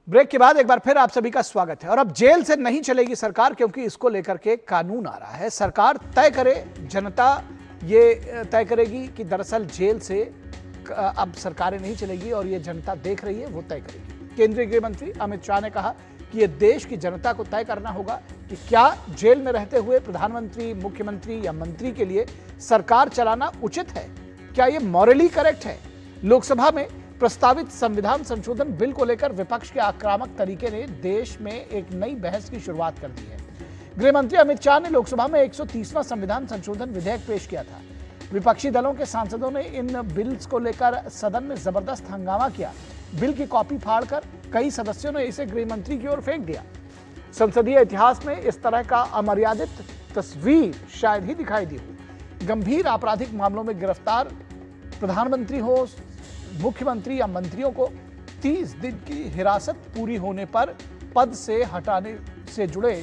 Break के बाद एक बार फिर आप सभी का स्वागत है। और अब जेल से नहीं चलेगी सरकार, क्योंकि इसको लेकर के कानून आ रहा है। सरकार तय करे, जनता ये तय करेगी कि दरअसल जेल से अब सरकारें नहीं चलेगी, और ये जनता देख रही है, वो तय करेगी। केंद्रीय गृह मंत्री अमित शाह ने कहा कि ये देश की जनता को तय करना होगा कि क्या जेल में रहते हुए प्रधानमंत्री, मुख्यमंत्री या मंत्री के लिए सरकार चलाना उचित है, क्या ये मॉरली करेक्ट है। लोकसभा में प्रस्तावित संविधान संशोधन बिल को लेकर विपक्ष के आक्रामक तरीके ने देश में एक नई बहस की शुरुआत कर दी है। गृह मंत्री अमित शाह ने लोकसभा में 130वां संविधान संशोधन विधेयक पेश किया था। विपक्षी दलों के सांसदों ने इन बिल्स को लेकर सदन में जबरदस्त हंगामा किया। बिल की कॉपी फाड़कर कई सदस्यों ने इसे गृह मंत्री की ओर फेंक दिया। संसदीय इतिहास में इस तरह का अमर्यादित तस्वीर शायद ही दिखाई दी हो। गंभीर आपराधिक मामलों में गिरफ्तार प्रधानमंत्री हो, मुख्यमंत्री या मंत्रियों को 30 दिन की हिरासत पूरी होने पर पद से हटाने से जुड़े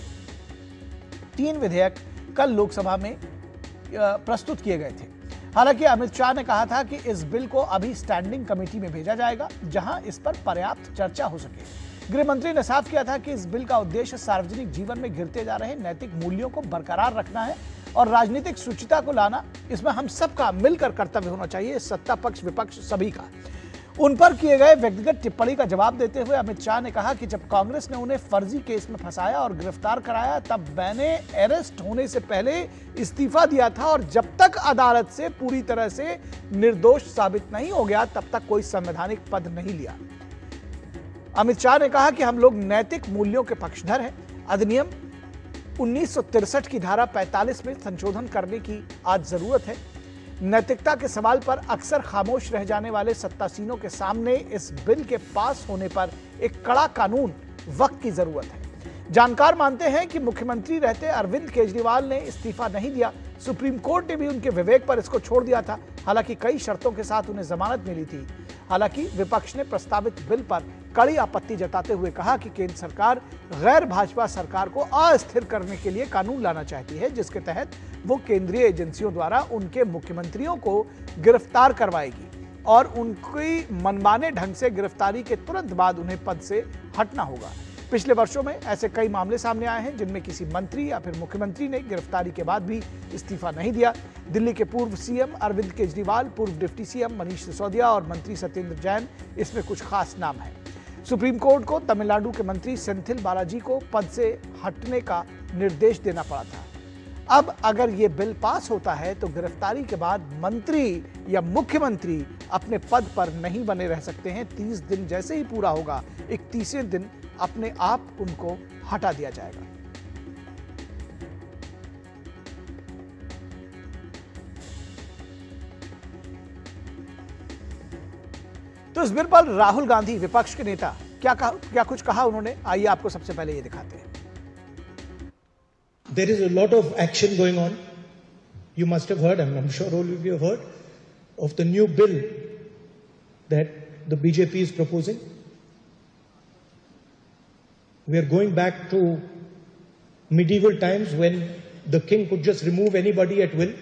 3 विधेयक कल लोकसभा में प्रस्तुत किए गए थे। हालांकि अमित शाह ने कहा था कि इस बिल को अभी स्टैंडिंग कमेटी में भेजा जाएगा, जहां इस पर पर्याप्त चर्चा हो सके। गृह मंत्री ने साफ किया था कि इस बिल का उद्देश्य सार्वजनिक जीवन में गिरते जा रहे नैतिक मूल्यों को बरकरार रखना है और राजनीतिक शुचिता को लाना। इसमें हम सबका मिलकर कर्तव्य होना चाहिए, सत्ता पक्ष विपक्ष सभी का। उन पर किए गए व्यक्तिगत टिप्पणी का जवाब देते हुए अमित शाह ने कहा कि जब कांग्रेस ने उन्हें फर्जी केस में फंसाया और गिरफ्तार कराया, तब मैंने अरेस्ट होने से पहले इस्तीफा दिया था, और जब तक अदालत से पूरी तरह से निर्दोष साबित नहीं हो गया, तब तक कोई संवैधानिक पद नहीं लिया। अमित शाह ने कहा कि हम लोग नैतिक मूल्यों के पक्षधर हैं। अधिनियम 1963 की धारा 45 में संशोधन करने की आज जरूरत है। नैतिकता के सवाल पर अक्सर खामोश रह जाने वाले सत्तासीनों के सामने इस बिल के पास होने पर एक कड़ा कानून वक्त की जरूरत है। जानकार मानते हैं कि मुख्यमंत्री रहते अरविंद केजरीवाल ने इस्तीफा नहीं दिया। सुप्रीम कोर्ट ने भी उनके विवेक पर इसको छोड़ दिया था। हालांकि कई शर्तों के साथ उन्हें जमानत मिली थी। हालांकि विपक्ष ने प्रस्तावित बिल पर कड़ी आपत्ति जताते हुए कहा कि केंद्र सरकार गैर भाजपा सरकार को अस्थिर करने के लिए कानून लाना चाहती है, जिसके तहत वो केंद्रीय एजेंसियों द्वारा उनके मुख्यमंत्रियों को गिरफ्तार करवाएगी और उनकी मनमाने ढंग से गिरफ्तारी के तुरंत बाद उन्हें पद से हटना होगा। पिछले वर्षों में ऐसे कई मामले सामने आए हैं जिनमें किसी मंत्री या फिर मुख्यमंत्री ने गिरफ्तारी के बाद भी इस्तीफा नहीं दिया। दिल्ली के पूर्व सीएम अरविंद केजरीवाल, पूर्व डिप्टी सीएम मनीष सिसोदिया और मंत्री सत्येंद्र जैन इसमें कुछ खास नाम हैं। सुप्रीम कोर्ट को तमिलनाडु के मंत्री सेंथिल बालाजी को पद से हटने का निर्देश देना पड़ा था। अब अगर ये बिल पास होता है तो गिरफ्तारी के बाद मंत्री या मुख्यमंत्री अपने पद पर नहीं बने रह सकते हैं। 30 दिन जैसे ही पूरा होगा, 31वें दिन अपने आप उनको हटा दिया जाएगा। तो इस बिल पर राहुल गांधी, विपक्ष के नेता, क्या कुछ कहा उन्होंने, आइए आपको सबसे पहले ये दिखाते हैं। There is a lot of action going on. You must have heard, I'm sure all of you have heard, of the new bill that the BJP is proposing. We are going back to medieval times when the king could just remove anybody at will.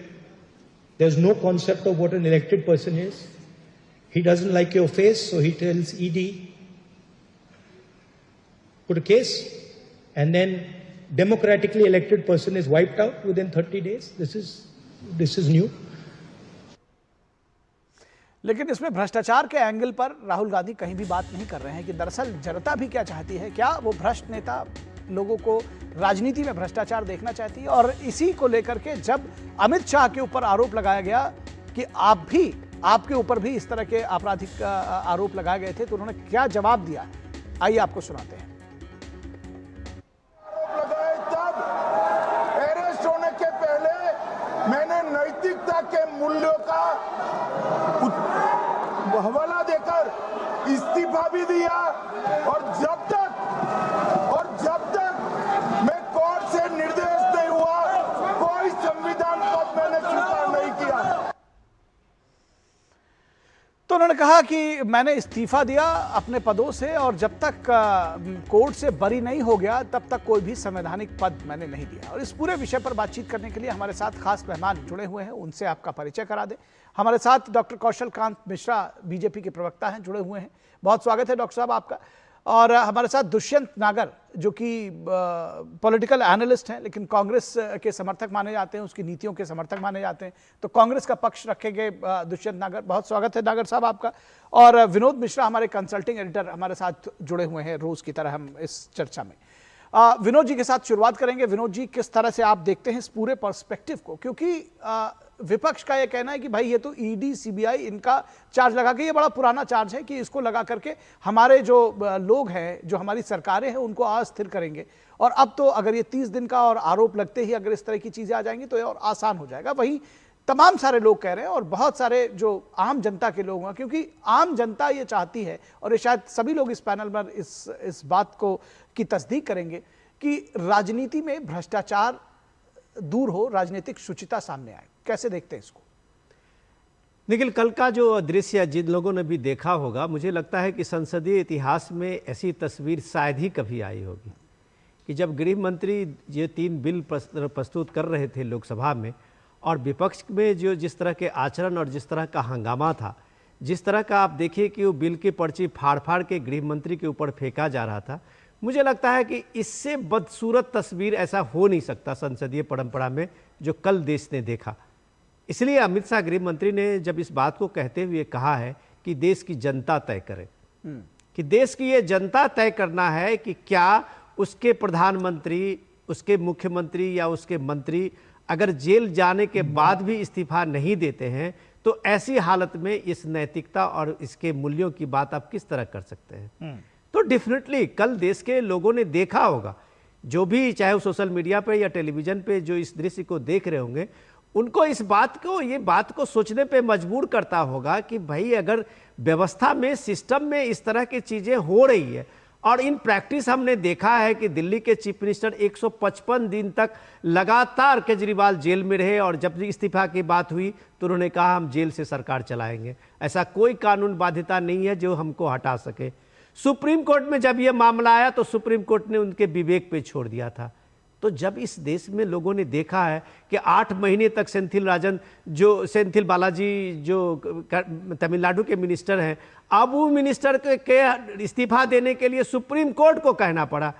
There's no concept of what an elected person is. He doesn't like your face, so he tells ED, put a case, and then democratically elected person is wiped out within 30 days. This is new. लेकिन इसमें भ्रष्टाचार के angle पर राहुल गांधी कहीं भी बात नहीं कर रहे हैं कि दरअसल जनता भी क्या चाहती है। क्या वो भ्रष्ट नेता लोगों को राजनीति में भ्रष्टाचार देखना चाहती है? और इसी को लेकर के जब अमित शाह के ऊपर आरोप लगाया गया कि आपके ऊपर भी इस तरह के आपराधिक आरोप लगाए गए थे, तो उन्होंने क्या जवाब दिया, आइए आपको सुनाते हैं। मैंने नैतिकता के मूल्यों का हवाला देकर इस्तीफा भी दिया, और जब तक मैं कोर्ट से निर्देश नहीं हुआ, कोई संविधान पद मैंने स्वीकार नहीं किया। तो उन्होंने कहा कि मैंने इस्तीफा दिया अपने पदों से, और जब तक कोर्ट से बरी नहीं हो गया तब तक कोई भी संवैधानिक पद मैंने नहीं दिया। और इस पूरे विषय पर बातचीत करने के लिए हमारे साथ खास मेहमान जुड़े हुए हैं, उनसे आपका परिचय करा दें। हमारे साथ डॉक्टर कौशल कांत मिश्रा, बीजेपी के प्रवक्ता हैं, जुड़े हुए हैं। बहुत स्वागत है डॉक्टर साहब आपका। और हमारे साथ दुष्यंत नागर जो कि पॉलिटिकल एनालिस्ट हैं, लेकिन कांग्रेस के समर्थक माने जाते हैं, उसकी नीतियों के समर्थक माने जाते हैं, तो कांग्रेस का पक्ष रखेंगे दुष्यंत नागर। बहुत स्वागत है नागर साहब आपका। और विनोद मिश्रा हमारे कंसल्टिंग एडिटर हमारे साथ जुड़े हुए हैं रोज की तरह हम इस चर्चा में। विनोद जी के साथ शुरुआत करेंगे। विनोद जी, किस तरह से आप देखते हैं इस पूरे पर्सपेक्टिव को, क्योंकि विपक्ष का यह कहना है कि भाई ये तो ईडी सीबीआई इनका चार्ज लगा के, ये बड़ा पुराना चार्ज है कि इसको लगा करके हमारे जो लोग हैं, जो हमारी सरकारें हैं, उनको अस्थिर करेंगे। और अब तो अगर ये 30 दिन का और आरोप लगते ही अगर इस तरह की चीजें आ जाएंगी तो ये और आसान हो जाएगा। वहीं तमाम सारे लोग कह रहे हैं और बहुत सारे जो आम जनता के लोग हैं, क्योंकि आम जनता ये चाहती है और ये शायद सभी लोग इस पैनल पर इस बात को की तस्दीक करेंगे कि राजनीति में भ्रष्टाचार दूर हो, राजनीतिक शुचिता सामने आए। कैसे देखते हैं इसको? निखिल, कल का जो दृश्य जिन लोगों ने भी देखा होगा, मुझे लगता है कि संसदीय इतिहास में ऐसी तस्वीर शायद ही कभी आई होगी कि जब गृह मंत्री ये 3 बिल प्रस्तुत कर रहे थे लोकसभा में और विपक्ष में जो जिस तरह के आचरण और जिस तरह का हंगामा था, जिस तरह का आप देखिए कि वो बिल की पर्ची फाड़ फाड़ के गृह मंत्री के ऊपर फेंका जा रहा था, मुझे लगता है कि इससे बदसूरत तस्वीर ऐसा हो नहीं सकता संसदीय परंपरा में जो कल देश ने देखा। इसलिए अमित शाह गृह मंत्री ने जब इस बात को कहते हुए कहा है कि देश की जनता तय करे, कि देश की ये जनता तय करना है कि क्या उसके प्रधानमंत्री, उसके मुख्यमंत्री या उसके मंत्री अगर जेल जाने के बाद भी इस्तीफा नहीं देते हैं तो ऐसी हालत में इस नैतिकता और इसके मूल्यों की बात आप किस तरह कर सकते हैं। तो डेफिनेटली कल देश के लोगों ने देखा होगा, जो भी चाहे वो सोशल मीडिया पे या टेलीविजन पे जो इस दृश्य को देख रहे होंगे, उनको इस बात को, ये बात को सोचने पे मजबूर करता होगा कि भाई अगर व्यवस्था में, सिस्टम में इस तरह की चीज़ें हो रही है और इन प्रैक्टिस हमने देखा है कि दिल्ली के चीफ मिनिस्टर 155 दिन तक लगातार केजरीवाल जेल में रहे और जब इस्तीफा की बात हुई तो उन्होंने कहा हम जेल से सरकार चलाएंगे। ऐसा कोई कानून बाध्यता नहीं है जो हमको हटा सके। सुप्रीम कोर्ट में जब यह मामला आया तो सुप्रीम कोर्ट ने उनके विवेक पे छोड़ दिया था। तो जब इस देश में लोगों ने देखा है कि 8 महीने तक सेंथिल बालाजी जो तमिलनाडु के मिनिस्टर हैं, अब वो मिनिस्टर के इस्तीफा देने के लिए सुप्रीम कोर्ट को कहना पड़ा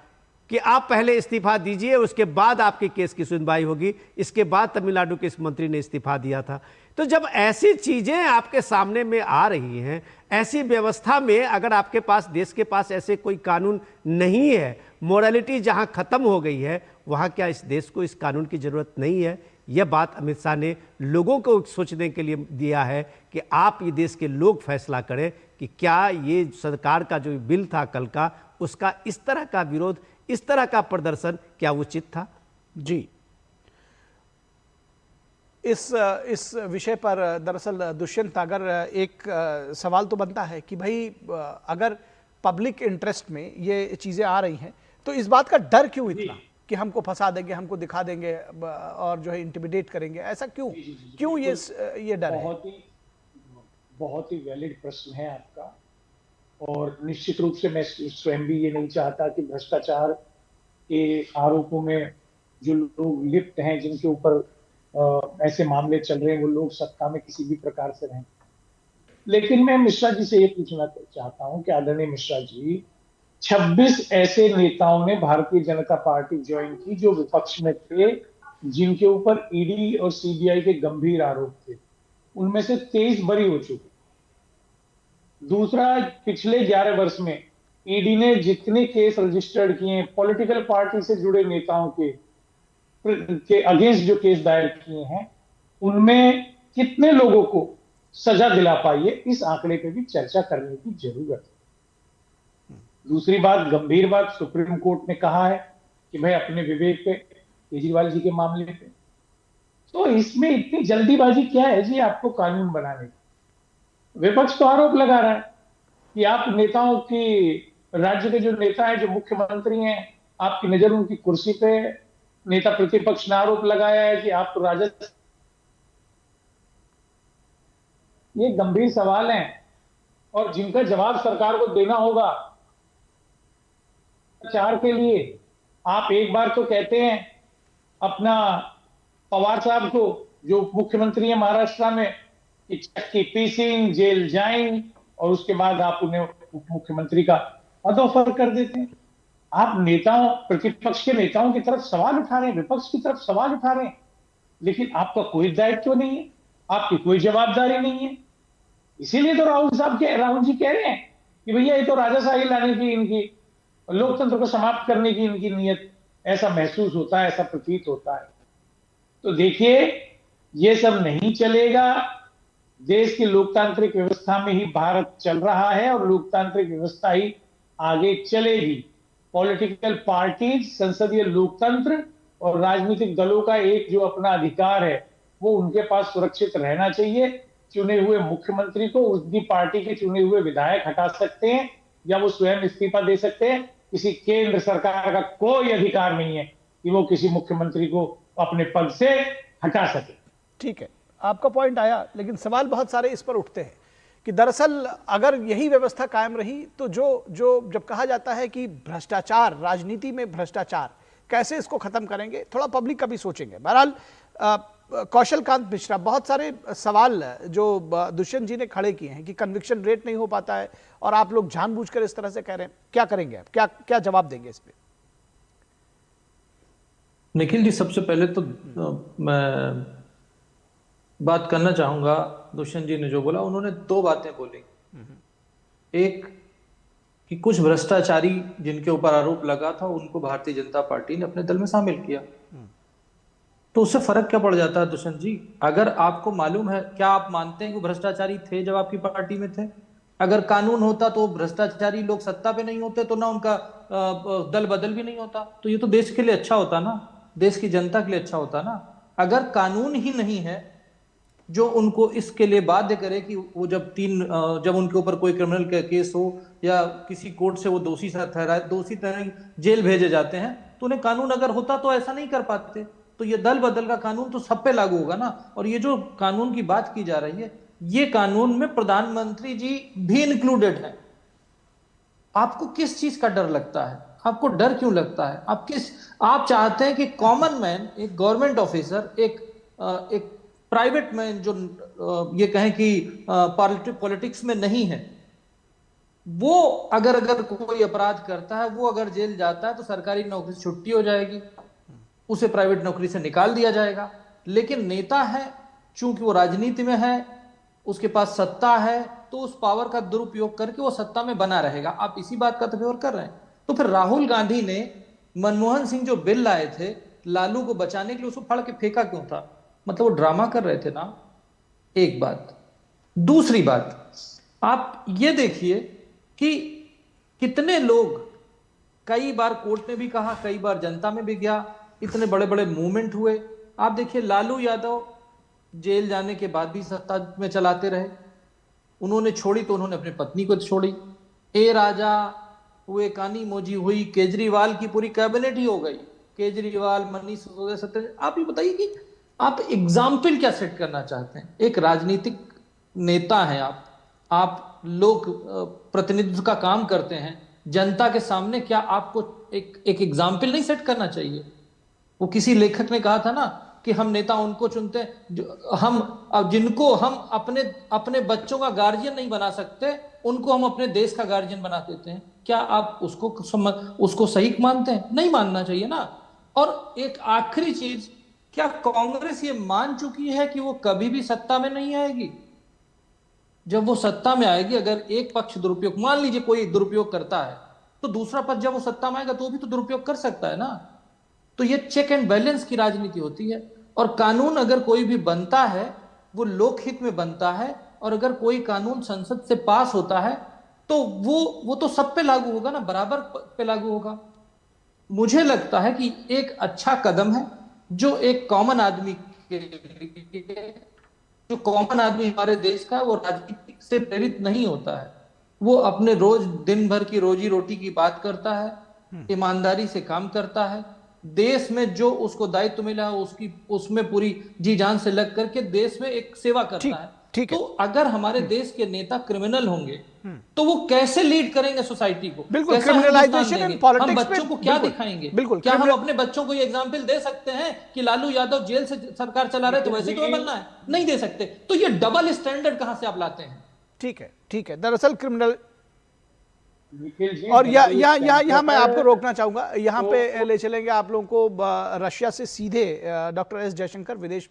कि आप पहले इस्तीफा दीजिए, उसके बाद आपके केस की सुनवाई होगी। इसके बाद तमिलनाडु के इस मंत्री ने इस्तीफा दिया था। तो जब ऐसी चीजें आपके सामने में आ रही हैं, ऐसी व्यवस्था में अगर आपके पास, देश के पास ऐसे कोई कानून नहीं है, मोरालिटी जहां खत्म हो गई है, वहां क्या इस देश को इस कानून की जरूरत नहीं है? यह बात अमित शाह ने लोगों को सोचने के लिए दिया है कि आप ये देश के लोग फैसला करें कि क्या ये सरकार का जो बिल था कल का, उसका इस तरह का विरोध, इस तरह का प्रदर्शन क्या उचित था? जी, इस विषय पर दरअसल दुष्यंत नागर, एक सवाल तो बनता है कि भाई अगर पब्लिक इंटरेस्ट में ये चीजें आ रही हैं तो इस बात का डर क्यों इतना कि हमको फंसा देंगे, हमको दिखा देंगे और जो है इंटिमिडेट करेंगे? ऐसा क्यों ये डर है? बहुत ही वैलिड प्रश्न है आपका। और निश्चित रूप से मैं स्वयं भी ये नहीं चाहता कि भ्रष्टाचार के आरोपों में जो लोग लिप्त हैं, जिनके ऊपर ऐसे मामले चल रहे हैं, वो लोग सत्ता में किसी भी प्रकार से रहें। लेकिन मैं मिश्रा जी से ये पूछना चाहता हूं कि आदरणीय मिश्रा जी, 26 ऐसे नेताओं ने भारतीय जनता पार्टी ज्वाइन की जो विपक्ष में थे, जिनके ऊपर ईडी और सीबीआई के गंभीर आरोप थे। उनमें से 23 बरी हो चुके। दूसरा, पिछले 11 वर्ष में ईडी ने जितने केस रजिस्टर्ड किए पॉलिटिकल पार्टी से जुड़े नेताओं के अगेंस्ट जो केस दायर किए हैं, उनमें कितने लोगों को सजा दिला पाई है, इस आंकड़े पे भी चर्चा करने की जरूरत है। दूसरी बात, गंभीर बात, सुप्रीम कोर्ट ने कहा है कि भाई अपने विवेक पे, केजरीवाल जी के मामले पे, तो इसमें इतनी जल्दीबाजी क्या है जी आपको कानून बनाने की? विपक्ष तो आरोप लगा रहा है कि आप नेताओं की, राज्य के जो नेता हैं, जो मुख्यमंत्री हैं, आपकी नजर उनकी कुर्सी पे। नेता प्रतिपक्ष ने आरोप लगाया है कि आप तो राजद। ये गंभीर सवाल हैं और जिनका जवाब सरकार को देना होगा। प्रचार के लिए आप एक बार तो कहते हैं अपना पवार साहब को, जो मुख्यमंत्री है महाराष्ट्र में, कि चक्की पीसिंग, जेल जाएं, और उसके बाद आप उन्हें उप मुख्यमंत्री का पद ऑफर कर देते हैं। आप नेताओं, प्रतिपक्ष के नेताओं की तरफ सवाल उठा रहे हैं, विपक्ष की तरफ सवाल उठा रहे हैं, लेकिन आपका कोई दायित्व नहीं है, आपकी कोई जवाबदारी नहीं है। इसीलिए तो राहुल जी कह रहे हैं कि भैया ये तो राजाशाही लाने की इनकी, लोकतंत्र को समाप्त करने की इनकी नीयत, ऐसा महसूस होता है, ऐसा प्रतीत होता है। तो देखिए, ये सब नहीं चलेगा। देश की लोकतांत्रिक व्यवस्था में ही भारत चल रहा है और लोकतांत्रिक व्यवस्था ही आगे चलेगी। पॉलिटिकल पार्टीज, संसदीय लोकतंत्र और राजनीतिक दलों का एक जो अपना अधिकार है वो उनके पास सुरक्षित रहना चाहिए। चुने हुए मुख्यमंत्री को उसकी पार्टी के चुने हुए विधायक हटा सकते हैं या वो स्वयं इस्तीफा दे सकते हैं। किसी केंद्र सरकार का कोई अधिकार नहीं है कि वो किसी मुख्यमंत्री को अपने पद से हटा सके। ठीक है, आपका पॉइंट आया, लेकिन सवाल बहुत सारे इस पर उठते हैं कि दरअसल अगर यही व्यवस्था कायम रही तो जो जब कहा जाता है कि भ्रष्टाचार, राजनीति में भ्रष्टाचार, कैसे इसको खत्म करेंगे, थोड़ा पब्लिक का भी सोचेंगे। बहरहाल कौशल कांत मिश्रा, बहुत सारे सवाल जो दुष्यंत जी ने खड़े किए हैं कि कन्विक्शन रेट नहीं हो पाता है और आप लोग जानबूझकर इस तरह से कह रहे हैं, क्या करेंगे आप, क्या जवाब देंगे इस पे? निखिल जी, सबसे पहले तो मैं बात करना चाहूंगा, दुष्यंत जी ने जो बोला, उन्होंने दो बातें बोली। एक कि कुछ भ्रष्टाचारी जिनके ऊपर आरोप लगा था उनको भारतीय जनता पार्टी ने अपने दल में शामिल किया, तो उससे फर्क क्या पड़ जाता है दुष्यंत जी? अगर आपको मालूम है, क्या आप मानते हैं कि भ्रष्टाचारी थे जब आपकी पार्टी में थे? अगर कानून होता तो भ्रष्टाचारी लोग सत्ता पे नहीं होते, तो ना उनका दल बदल भी नहीं होता। तो ये तो देश के लिए अच्छा होता ना, देश की जनता के लिए अच्छा होता ना। अगर कानून ही नहीं है जो उनको इसके लिए बाध्य करे कि वो जब उनके ऊपर कोई क्रिमिनल केस हो या किसी कोर्ट से वो दोषी ठहराए जेल भेजे जाते हैं, तो उन्हें कानून अगर होता तो ऐसा नहीं कर पाते। तो ये दल बदल का कानून तो सब पे लागू होगा ना। और ये जो कानून की बात की जा रही है, ये कानून में प्रधानमंत्री जी भी इंक्लूडेड है। आपको किस चीज का डर लगता है? आपको डर क्यों लगता है? आप चाहते हैं कि कॉमन मैन, एक गवर्नमेंट ऑफिसर, एक प्राइवेट मैन जो ये कहें कि पॉलिटिक्स में नहीं है, वो अगर कोई अपराध करता है, वो अगर जेल जाता है तो सरकारी नौकरी से छुट्टी हो जाएगी, उसे प्राइवेट नौकरी से निकाल दिया जाएगा। लेकिन नेता है, चूंकि वो राजनीति में है, उसके पास सत्ता है, तो उस पावर का दुरुपयोग करके वो सत्ता में बना रहेगा। आप इसी बात का तकरीर कर रहे हैं। तो फिर राहुल गांधी ने मनमोहन सिंह जो बिल लाए थे लालू को बचाने के लिए, उसको फाड़ के फेंका क्यों था? मतलब वो ड्रामा कर रहे थे ना, एक बात। दूसरी बात, आप ये देखिए कि कितने लोग, कई बार कोर्ट ने भी कहा, कई बार जनता में भी गया, इतने बड़े बड़े मूवमेंट हुए। आप देखिए, लालू यादव जेल जाने के बाद भी सत्ता में चलाते रहे। उन्होंने छोड़ी तो उन्होंने अपनी पत्नी को छोड़ी। ए राजा हुए, कानी मोजी हुई, केजरीवाल की पूरी कैबिनेट ही हो गई। केजरीवाल, मनीष सिसोदिया, आप ये बताइए कि आप एग्जाम्पल क्या सेट करना चाहते हैं? एक राजनीतिक नेता हैं आप लोक प्रतिनिधित्व का काम करते हैं जनता के सामने, क्या आपको एक एग्जाम्पल नहीं सेट करना चाहिए? वो किसी लेखक ने कहा था ना कि हम नेता उनको चुनते हैं जिनको हम अपने बच्चों का गार्जियन नहीं बना सकते, उनको हम अपने देश का गार्जियन बना देते हैं। क्या आप उसको सही मानते हैं? नहीं मानना चाहिए ना। और एक आखिरी चीज, क्या कांग्रेस ये मान चुकी है कि वो कभी भी सत्ता में नहीं आएगी? जब वो सत्ता में आएगी, अगर एक पक्ष दुरुपयोग, मान लीजिए कोई दुरुपयोग करता है, तो दूसरा पक्ष जब वो सत्ता में आएगा तो वो भी तो दुरुपयोग कर सकता है ना। तो ये चेक एंड बैलेंस की राजनीति होती है। और कानून अगर कोई भी बनता है वो लोकहित में बनता है, और अगर कोई कानून संसद से पास होता है तो वो तो सब पे लागू होगा ना, बराबर पे लागू होगा। मुझे लगता है कि एक अच्छा कदम है जो एक कॉमन आदमी हमारे देश का, वो राजनीति से प्रेरित नहीं होता है। वो अपने दिन भर की रोजी रोटी की बात करता है, ईमानदारी से काम करता है, देश में जो उसको दायित्व मिला है उसमें पूरी जी जान से लग करके देश में एक सेवा करता है। तो अगर हमारे देश के नेता क्रिमिनल होंगे तो वो कैसे लीड करेंगे सोसाइटी को? बिल्कुल, क्रिमिनलाइजेशन इन पॉलिटिक्स हम बच्चों को क्या दिखाएंगे? क्या हम अपने बच्चों को ये एग्जाम्पल दे सकते हैं कि लालू यादव जेल से सरकार चला रहे तो वैसे तो बनना है? नहीं दे सकते। तो ये डबल स्टैंडर्ड कहां से आप लाते हैं? ठीक है। दरअसल निखिल जी, और यहाँ बिल्कुल यहाँ यहाँ यहाँ मैं टेम्पो आपको पर रोकना चाहूंगा, यहाँ तो- पे ले चलेंगे आप लोगों को रशिया से सीधे डॉक्टर एस जयशंकर, विदेश